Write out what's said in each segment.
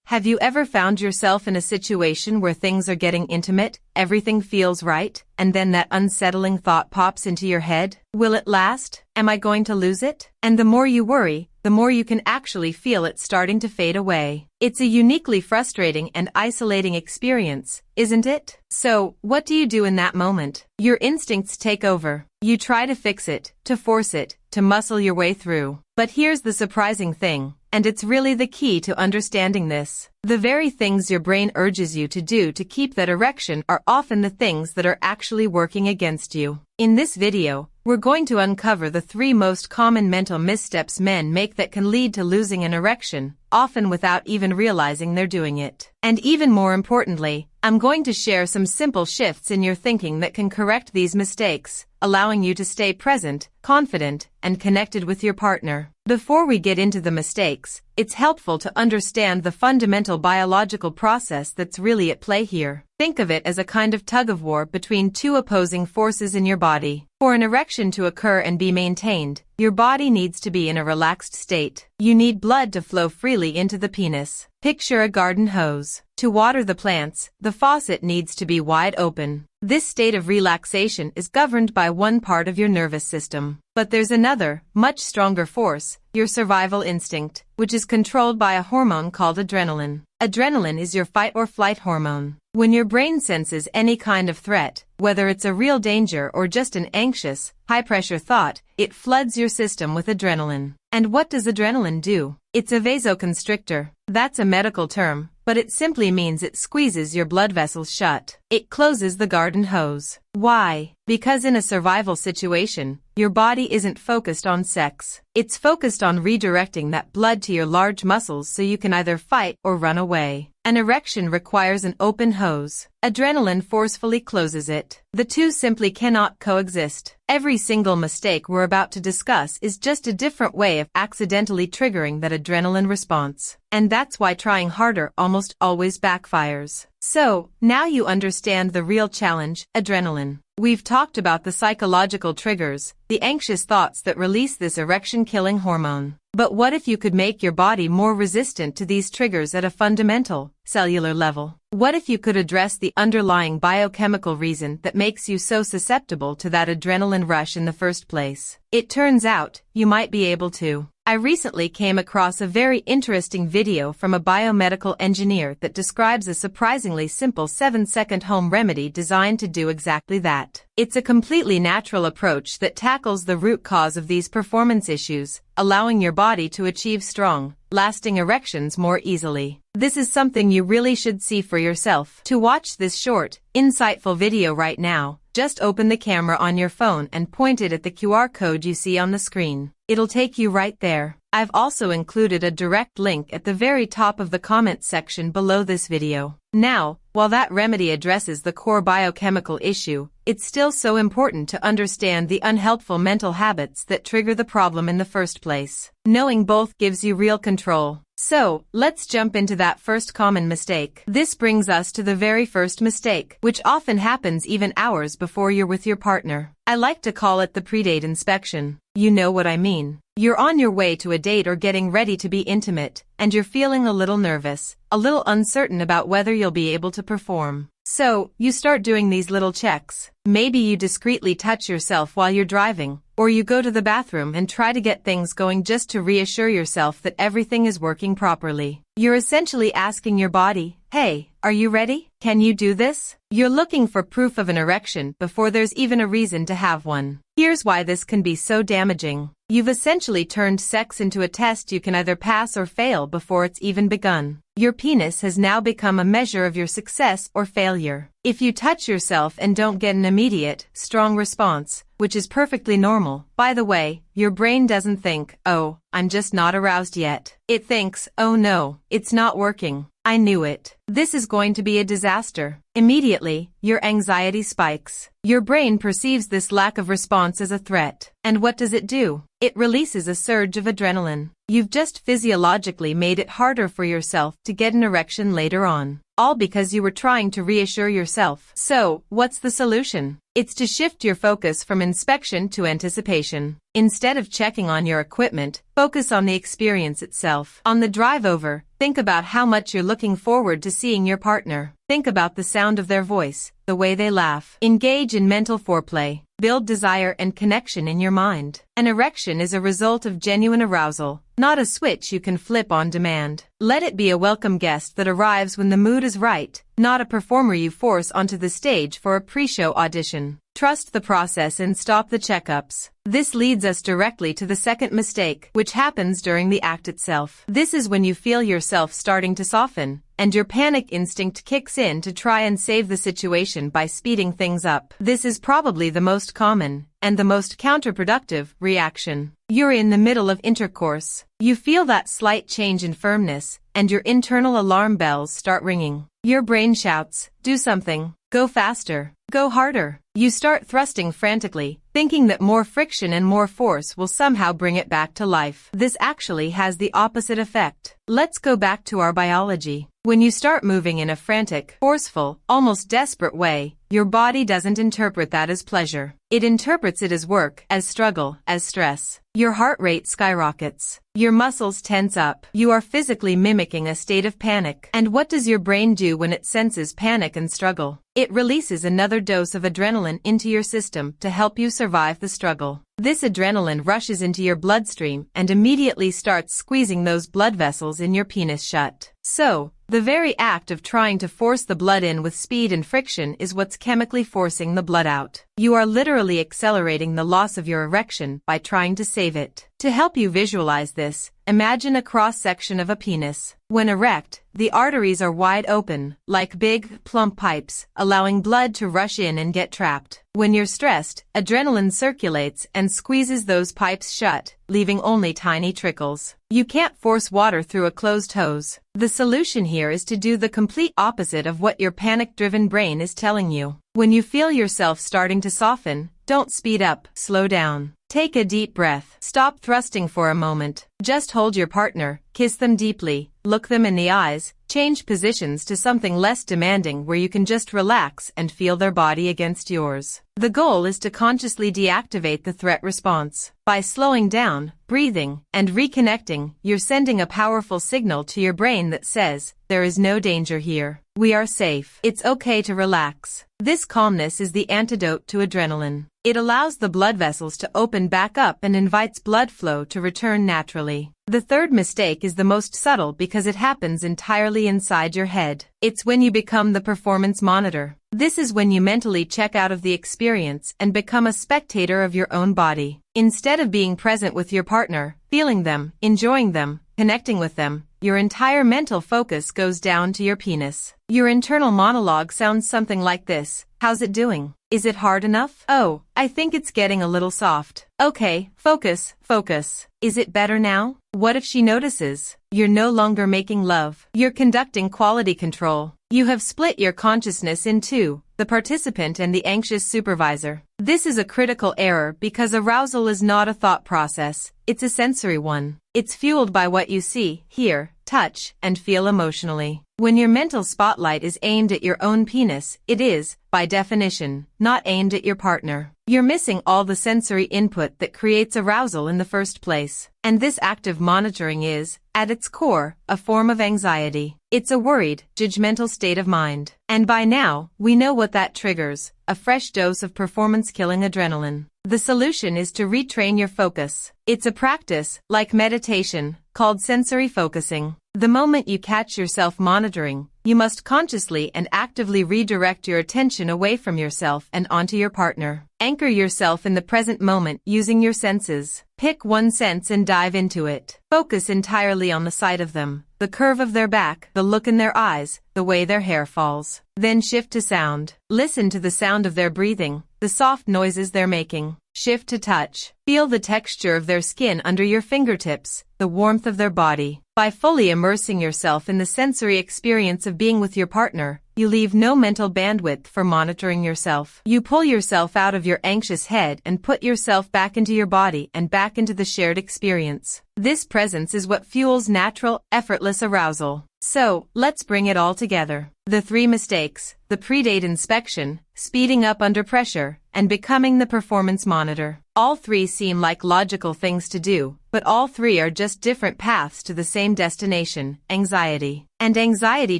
Have you ever found yourself in a situation where things are getting intimate, everything feels right, and then that unsettling thought pops into your head? Will it last? Am I going to lose it? And the more you worry, the more you can actually feel it starting to fade away. It's a uniquely frustrating and isolating experience, isn't it? So, what do you do in that moment? Your instincts take over. You try to fix it, to force it, to muscle your way through. But here's the surprising thing, and it's really the key to understanding this. The very things your brain urges you to do to keep that erection are often the things that are actually working against you. In this video, we're going to uncover the 3 most common mental missteps men make that can lead to losing an erection, often without even realizing they're doing it. And even more importantly, I'm going to share some simple shifts in your thinking that can correct these mistakes, allowing you to stay present, confident, and connected with your partner. Before we get into the mistakes, it's helpful to understand the fundamental biological process that's really at play here. Think of it as a kind of tug-of-war between 2 opposing forces in your body. For an erection to occur and be maintained, your body needs to be in a relaxed state. You need blood to flow freely into the penis. Picture a garden hose. To water the plants, the faucet needs to be wide open. This state of relaxation is governed by one part of your nervous system. But there's another, much stronger force, your survival instinct, which is controlled by a hormone called adrenaline. Adrenaline is your fight or flight hormone. When your brain senses any kind of threat, whether it's a real danger or just an anxious, high-pressure thought, it floods your system with adrenaline. And what does adrenaline do? It's a vasoconstrictor. That's a medical term, but it simply means it squeezes your blood vessels shut. It closes the garden hose. Why? Because in a survival situation, your body isn't focused on sex. It's focused on redirecting that blood to your large muscles so you can either fight or run away. An erection requires an open hose. Adrenaline forcefully closes it. The two simply cannot coexist. Every single mistake we're about to discuss is just a different way of accidentally triggering that adrenaline response. And that's why trying harder almost always backfires. So, now you understand the real challenge, adrenaline. We've talked about the psychological triggers, the anxious thoughts that release this erection-killing hormone. But what if you could make your body more resistant to these triggers at a fundamental, cellular level? What if you could address the underlying biochemical reason that makes you so susceptible to that adrenaline rush in the first place? It turns out, you might be able to. I recently came across a very interesting video from a biomedical engineer that describes a surprisingly simple 7-second home remedy designed to do exactly that. It's a completely natural approach that tackles the root cause of these performance issues, allowing your body to achieve strong, lasting erections more easily. This is something you really should see for yourself. To watch this short, insightful video right now, just open the camera on your phone and point it at the QR code you see on the screen. It'll take you right there. I've also included a direct link at the very top of the comment section below this video. Now, while that remedy addresses the core biochemical issue, it's still so important to understand the unhelpful mental habits that trigger the problem in the first place. Knowing both gives you real control. So, let's jump into that first common mistake. This brings us to the very first mistake, which often happens even hours before you're with your partner. I like to call it the pre-date inspection. You know what I mean. You're on your way to a date or getting ready to be intimate, and you're feeling a little nervous, a little uncertain about whether you'll be able to perform. So, you start doing these little checks. Maybe you discreetly touch yourself while you're driving, or you go to the bathroom and try to get things going just to reassure yourself that everything is working properly. You're essentially asking your body, hey, are you ready? Can you do this? You're looking for proof of an erection before there's even a reason to have one. Here's why this can be so damaging. You've essentially turned sex into a test you can either pass or fail before it's even begun. Your penis has now become a measure of your success or failure. If you touch yourself and don't get an immediate, strong response, which is perfectly normal, by the way, your brain doesn't think, oh, I'm just not aroused yet. It thinks, oh no, it's not working. I knew it. This is going to be a disaster. Immediately, your anxiety spikes. Your brain perceives this lack of response as a threat. And what does it do? It releases a surge of adrenaline. You've just physiologically made it harder for yourself to get an erection later on. all because you were trying to reassure yourself. So, what's the solution? It's to shift your focus from inspection to anticipation. Instead of checking on your equipment, focus on the experience itself. On the drive over, think about how much you're looking forward to seeing your partner. Think about the sound of their voice, the way they laugh. Engage in mental foreplay. Build desire and connection in your mind. An erection is a result of genuine arousal, not a switch you can flip on demand. Let it be a welcome guest that arrives when the mood is right, not a performer you force onto the stage for a pre-show audition. Trust the process and stop the checkups. This leads us directly to the second mistake, which happens during the act itself. This is when you feel yourself starting to soften, and your panic instinct kicks in to try and save the situation by speeding things up. This is probably the most common, and the most counterproductive, reaction. You're in the middle of intercourse. You feel that slight change in firmness, and your internal alarm bells start ringing. Your brain shouts, "Do something. Go faster. Go harder." You start thrusting frantically, thinking that more friction and more force will somehow bring it back to life. This actually has the opposite effect. Let's go back to our biology. When you start moving in a frantic, forceful, almost desperate way, your body doesn't interpret that as pleasure. It interprets it as work, as struggle, as stress. Your heart rate skyrockets. Your muscles tense up. You are physically mimicking a state of panic. And what does your brain do when it senses panic and struggle? It releases another dose of adrenaline into your system to help you survive the struggle. This adrenaline rushes into your bloodstream and immediately starts squeezing those blood vessels in your penis shut. So, the very act of trying to force the blood in with speed and friction is what's chemically forcing the blood out. You are literally accelerating the loss of your erection by trying to save it. To help you visualize this, imagine a cross-section of a penis. When erect, the arteries are wide open, like big, plump pipes, allowing blood to rush in and get trapped. When you're stressed, adrenaline circulates and squeezes those pipes shut, leaving only tiny trickles. You can't force water through a closed hose. The solution here is to do the complete opposite of what your panic-driven brain is telling you. When you feel yourself starting to soften, don't speed up, slow down. Take a deep breath. Stop thrusting for a moment. Just hold your partner, kiss them deeply, look them in the eyes, change positions to something less demanding where you can just relax and feel their body against yours. The goal is to consciously deactivate the threat response. By slowing down, breathing, and reconnecting, you're sending a powerful signal to your brain that says, there is no danger here. We are safe. It's okay to relax. This calmness is the antidote to adrenaline. It allows the blood vessels to open back up and invites blood flow to return naturally. The third mistake is the most subtle because it happens entirely inside your head. It's when you become the performance monitor. This is when you mentally check out of the experience and become a spectator of your own body. Instead of being present with your partner, feeling them, enjoying them, connecting with them, your entire mental focus goes down to your penis. Your internal monologue sounds something like this. How's it doing? Is it hard enough? Oh, I think it's getting a little soft. Okay, focus, focus. Is it better now? What if she notices? You're no longer making love. You're conducting quality control. You have split your consciousness in two, the participant and the anxious supervisor. This is a critical error because arousal is not a thought process, it's a sensory one. It's fueled by what you see, hear, touch, and feel emotionally. When your mental spotlight is aimed at your own penis, it is, by definition, not aimed at your partner. You're missing all the sensory input that creates arousal in the first place. And this active monitoring is, at its core, a form of anxiety. It's a worried, judgmental state of mind. And by now, we know what that triggers, a fresh dose of performance-killing adrenaline. The solution is to retrain your focus. It's a practice, like meditation, called sensory focusing. The moment you catch yourself monitoring, you must consciously and actively redirect your attention away from yourself and onto your partner. Anchor yourself in the present moment using your senses. Pick one sense and dive into it. Focus entirely on the sight of them, the curve of their back, the look in their eyes, the way their hair falls. Then shift to sound. Listen to the sound of their breathing, the soft noises they're making. Shift to touch. Feel the texture of their skin under your fingertips, the warmth of their body. By fully immersing yourself in the sensory experience of being with your partner, you leave no mental bandwidth for monitoring yourself. You pull yourself out of your anxious head and put yourself back into your body and back into the shared experience. This presence is what fuels natural, effortless arousal. So, let's bring it all together. The 3 mistakes: the pre-date inspection, speeding up under pressure, and becoming the performance monitor. All 3 seem like logical things to do, but all 3 are just different paths to the same destination: anxiety. And anxiety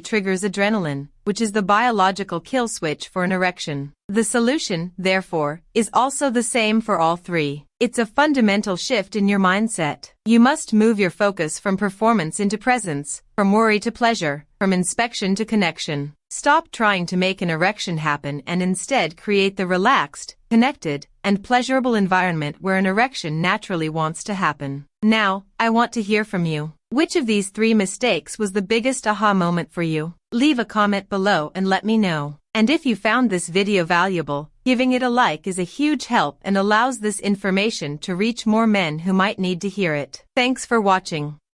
triggers adrenaline, which is the biological kill switch for an erection. The solution, therefore, is also the same for all 3. It's a fundamental shift in your mindset. You must move your focus from performance into presence, from worry to pleasure, from inspection to connection. Stop trying to make an erection happen and instead create the relaxed, connected, and pleasurable environment where an erection naturally wants to happen. Now, I want to hear from you. Which of these 3 mistakes was the biggest aha moment for you? Leave a comment below and let me know. And if you found this video valuable, giving it a like is a huge help and allows this information to reach more men who might need to hear it. Thanks for watching.